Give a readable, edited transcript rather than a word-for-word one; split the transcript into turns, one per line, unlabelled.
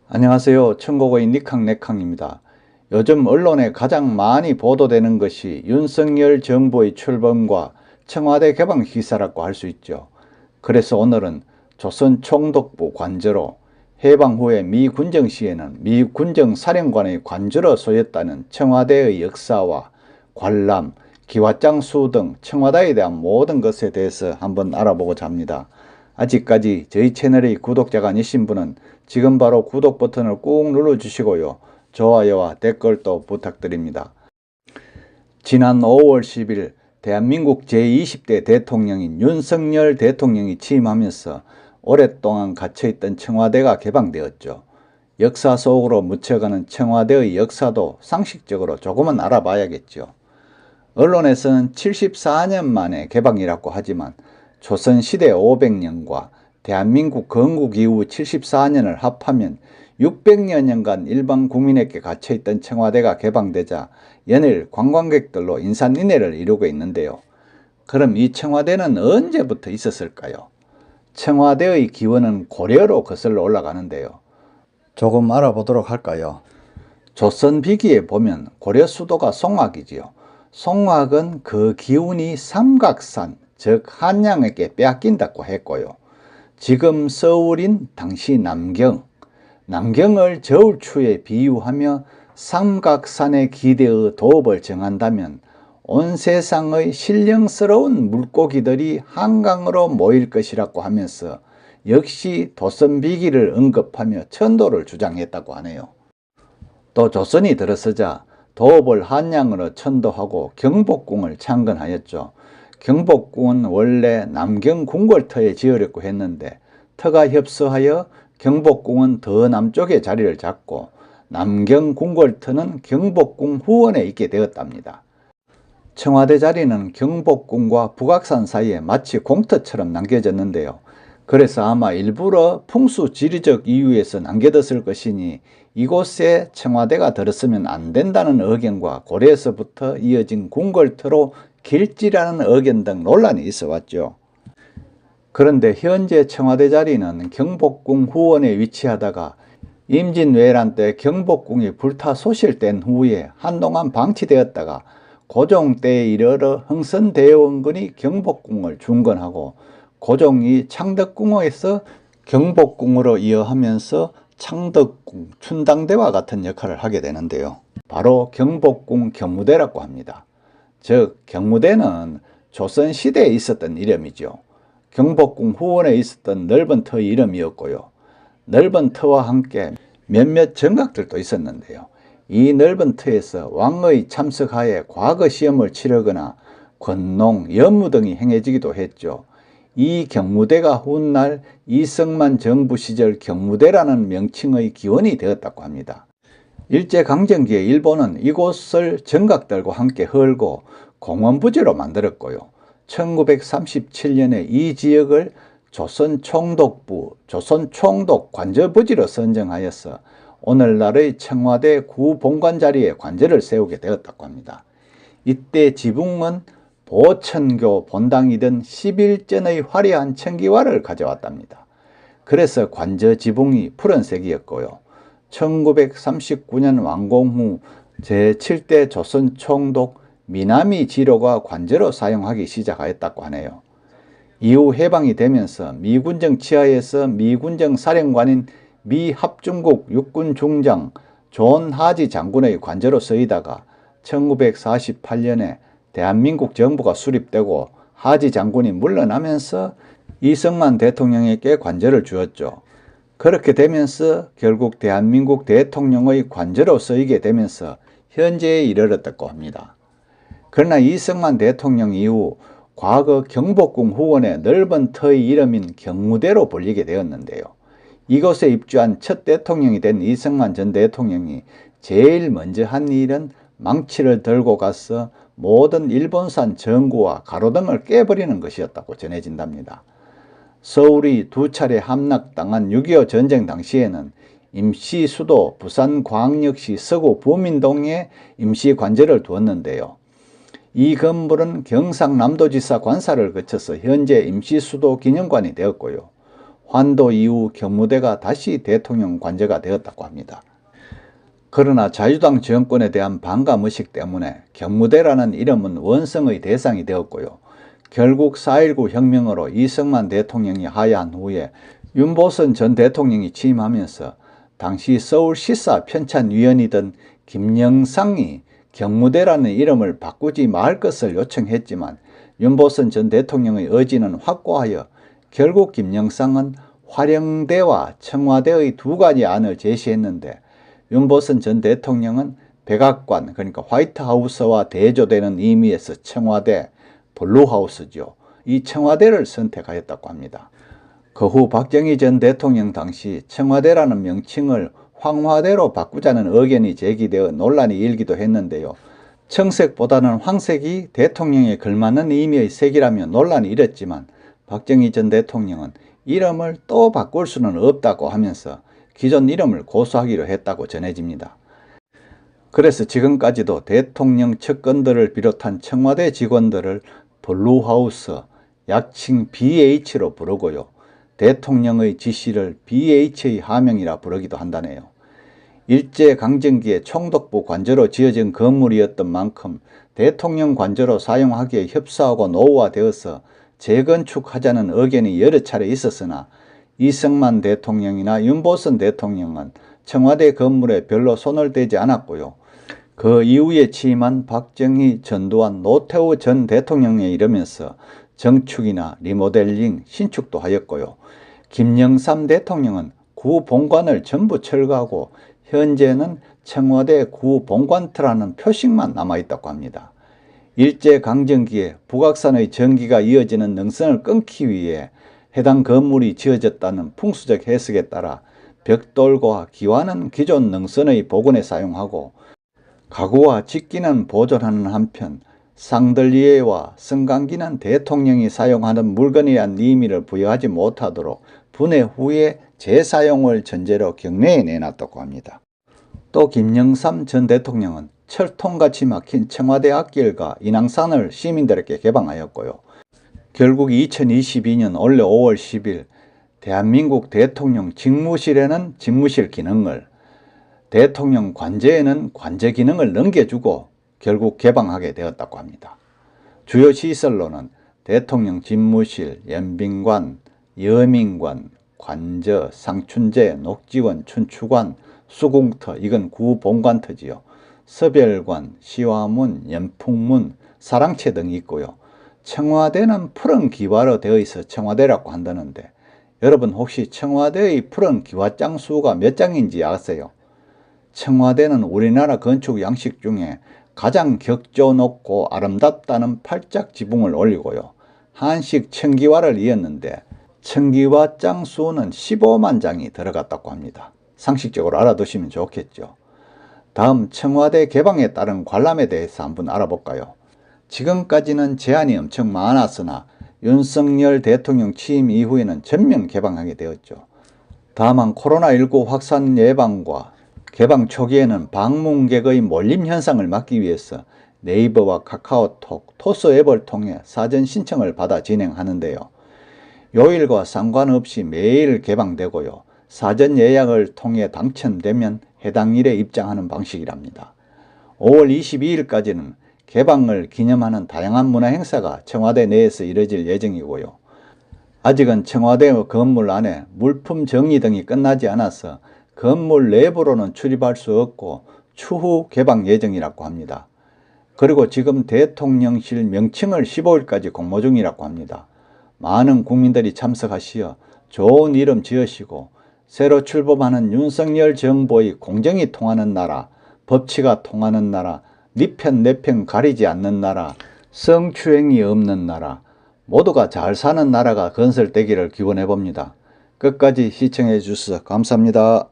안녕하세요. 천고고의 니캉네캉입니다. 요즘 언론에 가장 많이 보도되는 것이 윤석열 정부의 출범과 청와대 개방 기사라고 할 수 있죠. 그래서 오늘은 조선 총독부 관저로 해방 후에 미 군정 시에는 미 군정 사령관의 관저로 쏘였다는 청와대의 역사와 관람, 기와장수 등 청와대에 대한 모든 것에 대해서 한번 알아보고자 합니다. 아직까지 저희 채널의 구독자가 아니신 분은 지금 바로 구독 버튼을 꾹 눌러주시고요. 좋아요와 댓글도 부탁드립니다. 지난 5월 10일 대한민국 제20대 대통령인 윤석열 대통령이 취임하면서 오랫동안 갇혀있던 청와대가 개방되었죠. 역사 속으로 묻혀가는 청와대의 역사도 상식적으로 조금은 알아봐야겠죠. 언론에서는 74년 만에 개방이라고 하지만 조선시대 500년과 대한민국 건국 이후 74년을 합하면 600여 년간 일반 국민에게 갇혀있던 청와대가 개방되자 연일 관광객들로 인산인해를 이루고 있는데요. 그럼 이 청와대는 언제부터 있었을까요? 청와대의 기원은 고려로 거슬러 올라가는데요. 조금 알아보도록 할까요? 조선비기에 보면 고려 수도가 송악이지요. 송악은 그 기운이 삼각산, 즉 한양에게 빼앗긴다고 했고요. 지금 서울인 당시 남경을 저울추에 비유하며 삼각산의 기대의 도읍을 정한다면 온 세상의 신령스러운 물고기들이 한강으로 모일 것이라고 하면서 역시 조선비기를 언급하며 천도를 주장했다고 하네요. 또 조선이 들어서자 도읍을 한양으로 천도하고 경복궁을 창건하였죠. 경복궁은 원래 남경 궁궐터에 지으려고 했는데 터가 협소하여 경복궁은 더 남쪽에 자리를 잡고 남경 궁궐터는 경복궁 후원에 있게 되었답니다. 청와대 자리는 경복궁과 북악산 사이에 마치 공터처럼 남겨졌는데요. 그래서 아마 일부러 풍수지리적 이유에서 남겨뒀을 것이니 이곳에 청와대가 들었으면 안 된다는 의견과 고려에서부터 이어진 궁궐터로 길지라는 의견 등 논란이 있어 왔죠. 그런데 현재 청와대 자리는 경복궁 후원에 위치하다가 임진왜란 때 경복궁이 불타 소실된 후에 한동안 방치되었다가 고종 때에 이르러 흥선대원군이 경복궁을 중건하고 고종이 창덕궁에서 경복궁으로 이어하면서 창덕궁, 춘당대와 같은 역할을 하게 되는데요. 바로 경복궁 경무대라고 합니다. 즉 경무대는 조선시대에 있었던 이름이죠. 경복궁 후원에 있었던 넓은 터의 이름이었고요. 넓은 터와 함께 몇몇 정각들도 있었는데요. 이 넓은 터에서 왕의 참석하에 과거 시험을 치르거나 권농, 연무 등이 행해지기도 했죠. 이 경무대가 훗날 이승만 정부 시절 경무대라는 명칭의 기원이 되었다고 합니다. 일제강점기에 일본은 이곳을 정각들과 함께 헐고 공원부지로 만들었고요. 1937년에 이 지역을 조선총독부, 조선총독 관저부지로 선정하여서 오늘날의 청와대 구본관 자리에 관저를 세우게 되었다고 합니다. 이때 지붕은 보천교 본당이던 11전의 화려한 청기화를 가져왔답니다. 그래서 관저 지붕이 푸른색이었고요. 1939년 완공 후 제7대 조선총독 미나미 지로가 관저로 사용하기 시작하였다고 하네요. 이후 해방이 되면서 미군정 치하에서 미군정 사령관인 미 합중국 육군 중장 존 하지 장군의 관저로 쓰이다가 1948년에 대한민국 정부가 수립되고 하지 장군이 물러나면서 이승만 대통령에게 관저를 주었죠. 그렇게 되면서 결국 대한민국 대통령의 관저로 쓰이게 되면서 현재에 이르렀다고 합니다. 그러나 이승만 대통령 이후 과거 경복궁 후원의 넓은 터의 이름인 경무대로 불리게 되었는데요. 이곳에 입주한 첫 대통령이 된 이승만 전 대통령이 제일 먼저 한 일은 망치를 들고 가서 모든 일본산 전구와 가로등을 깨버리는 것이었다고 전해진답니다. 서울이 2차례 함락당한 6.25 전쟁 당시에는 임시수도 부산광역시 서구 부민동에 임시관제를 두었는데요. 이 건물은 경상남도지사 관사를 거쳐서 현재 임시수도 기념관이 되었고요. 환도 이후 경무대가 다시 대통령 관제가 되었다고 합니다. 그러나 자유당 정권에 대한 반감의식 때문에 경무대라는 이름은 원성의 대상이 되었고요. 결국 4.19 혁명으로 이승만 대통령이 하야한 후에 윤보선 전 대통령이 취임하면서 당시 서울시사 편찬위원이던 김영상이 경무대라는 이름을 바꾸지 말 것을 요청했지만 윤보선 전 대통령의 의지는 확고하여 결국 김영상은 화령대와 청와대의 두 가지 안을 제시했는데 윤보선 전 대통령은 백악관, 그러니까 화이트하우스와 대조되는 의미에서 청와대, 블루하우스죠. 이 청와대를 선택하였다고 합니다. 그 후 박정희 전 대통령 당시 청와대라는 명칭을 황화대로 바꾸자는 의견이 제기되어 논란이 일기도 했는데요. 청색보다는 황색이 대통령에 걸맞는 의미의 색이라며 논란이 일었지만 박정희 전 대통령은 이름을 또 바꿀 수는 없다고 하면서 기존 이름을 고수하기로 했다고 전해집니다. 그래서 지금까지도 대통령 측근들을 비롯한 청와대 직원들을 블루하우스, 약칭 BH로 부르고요. 대통령의 지시를 BH의 하명이라 부르기도 한다네요. 일제강점기에 총독부 관저로 지어진 건물이었던 만큼 대통령 관저로 사용하기에 협소하고 노후화되어서 재건축하자는 의견이 여러 차례 있었으나 이승만 대통령이나 윤보선 대통령은 청와대 건물에 별로 손을 대지 않았고요. 그 이후에 취임한 박정희, 전두환, 노태우 전 대통령에 이르면서 정축이나 리모델링, 신축도 하였고요. 김영삼 대통령은 구 본관을 전부 철거하고 현재는 청와대 구 본관터라는 표식만 남아있다고 합니다. 일제강점기에 북악산의 전기가 이어지는 능선을 끊기 위해 해당 건물이 지어졌다는 풍수적 해석에 따라 벽돌과 기와는 기존 능선의 복원에 사용하고 가구와 직기는 보존하는 한편 샹들리에와 성강기는 대통령이 사용하는 물건이란 의미를 부여하지 못하도록 분해 후에 재사용을 전제로 경내에 내놨다고 합니다. 또 김영삼 전 대통령은 철통같이 막힌 청와대 앞길과 인왕산을 시민들에게 개방하였고요. 결국 2022년 올해 5월 10일 대한민국 대통령 직무실에는 직무실 기능을, 대통령 관제에는 관제 기능을 넘겨주고 결국 개방하게 되었다고 합니다. 주요 시설로는 대통령 집무실, 연빈관, 여민관, 관저, 상춘제, 녹지원, 춘추관, 수궁터, 이건 구본관터지요. 서별관, 시화문, 연풍문, 사랑채 등이 있고요. 청와대는 푸른 기와로 되어 있어 청와대라고 한다는데 여러분 혹시 청와대의 푸른 기와장 수가 몇 장인지 아세요? 청와대는 우리나라 건축 양식 중에 가장 격조 높고 아름답다는 팔짝 지붕을 올리고요. 한식 청기와를 이었는데 청기와 장 수는 15만 장이 들어갔다고 합니다. 상식적으로 알아두시면 좋겠죠. 다음 청와대 개방에 따른 관람에 대해서 한번 알아볼까요? 지금까지는 제한이 엄청 많았으나 윤석열 대통령 취임 이후에는 전면 개방하게 되었죠. 다만 코로나19 확산 예방과 개방 초기에는 방문객의 몰림 현상을 막기 위해서 네이버와 카카오톡, 토스 앱을 통해 사전 신청을 받아 진행하는데요. 요일과 상관없이 매일 개방되고요. 사전 예약을 통해 당첨되면 해당 일에 입장하는 방식이랍니다. 5월 22일까지는 개방을 기념하는 다양한 문화 행사가 청와대 내에서 이뤄질 예정이고요. 아직은 청와대 건물 안에 물품 정리 등이 끝나지 않아서 건물 내부로는 출입할 수 없고 추후 개방 예정이라고 합니다. 그리고 지금 대통령실 명칭을 15일까지 공모 중이라고 합니다. 많은 국민들이 참석하시어 좋은 이름 지으시고 새로 출범하는 윤석열 정부의 공정이 통하는 나라, 법치가 통하는 나라, 네 편 내 편 가리지 않는 나라, 성추행이 없는 나라, 모두가 잘 사는 나라가 건설되기를 기원해 봅니다. 끝까지 시청해 주셔서 감사합니다.